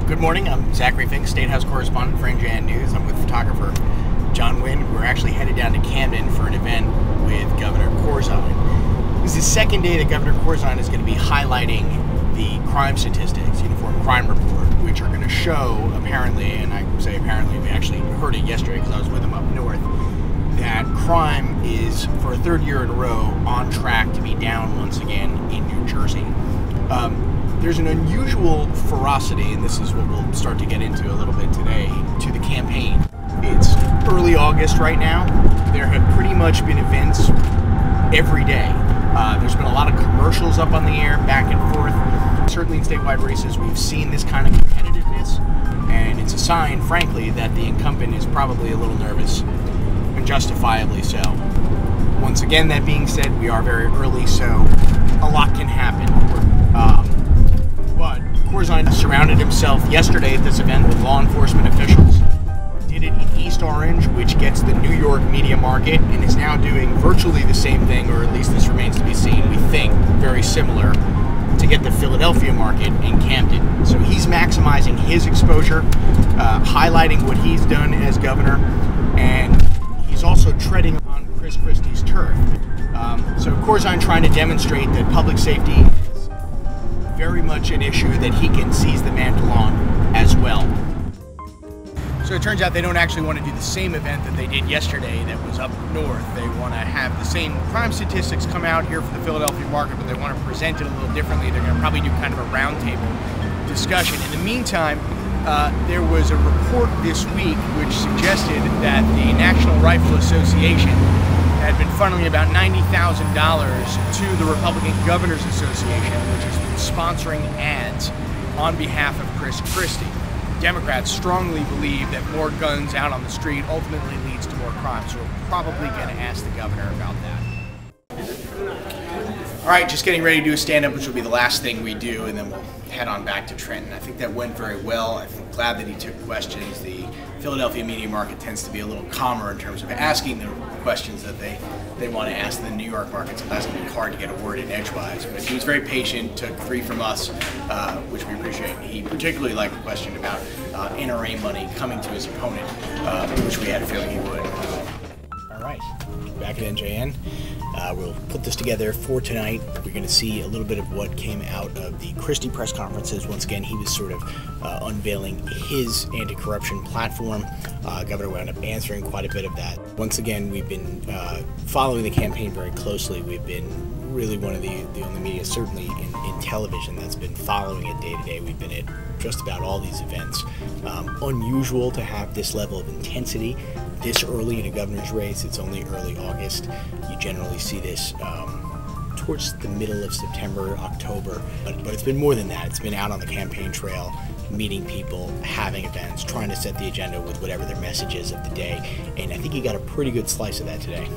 Good morning, I'm Zachary Fink, State House correspondent for NJN News. I'm with photographer John Wynn. We're actually headed down to Camden for an event with Governor Corzine. This is the second day that Governor Corzine is going to be highlighting the crime statistics, Uniform Crime Report, which are going to show, apparently, and I say apparently, we actually heard it yesterday because I was with him up north, that crime is, for a third year in a row, on track to be down once again in New Jersey. There's an unusual ferocity, and this is what we'll start to get into a little bit today, to the campaign. It's early August right now. There have pretty much been events every day. There's been a lot of commercials up on the air, back and forth. Certainly in statewide races, we've seen this kind of competitiveness, and it's a sign, frankly, that the incumbent is probably a little nervous, and justifiably so. Once again, that being said, we are very early, so a lot can happen. But Corzine surrounded himself yesterday at this event with law enforcement officials. Did it in East Orange, which gets the New York media market, and is now doing virtually the same thing, or at least this remains to be seen, we think, very similar, to get the Philadelphia market in Camden. So he's maximizing his exposure, highlighting what he's done as governor, and he's also treading on Chris Christie's turf. So Corzine trying to demonstrate that public safety is very much an issue that he can seize the mantle on as well. So it turns out they don't actually want to do the same event that they did yesterday that was up north. They want to have the same crime statistics come out here for the Philadelphia market, but they want to present it a little differently. They're going to probably do kind of a roundtable discussion. In the meantime, there was a report this week which suggested that the National Rifle Association had been funneling about $90,000 to the Republican Governors Association, which has been sponsoring ads on behalf of Chris Christie. Democrats strongly believe that more guns out on the street ultimately leads to more crime, so we're probably going to ask the governor about that. All right, just getting ready to do a stand-up, which will be the last thing we do, and then we'll head on back to Trenton. I think that went very well. I'm glad that he took questions. The Philadelphia media market tends to be a little calmer in terms of asking the questions that they want to ask. The New York market sometimes can be hard to get a word in edgewise, but he was very patient, took 3 from us, which we appreciate. He particularly liked the question about NRA money coming to his opponent, which we had a feeling he would. All right, back at NJN. We'll put this together for tonight. We're going to see a little bit of what came out of the Christie press conferences. Once again, he was sort of unveiling his anti-corruption platform. Governor wound up answering quite a bit of that. Once again, we've been following the campaign very closely. We've been really one of the only media, certainly in television, that's been following it day to day. We've been at just about all these events. Unusual to have this level of intensity this early in a governor's race. It's only early August. You generally see this towards the middle of September, October, but it's been more than that. It's been out on the campaign trail, meeting people, having events, trying to set the agenda with whatever their message is of the day, and I think you got a pretty good slice of that today.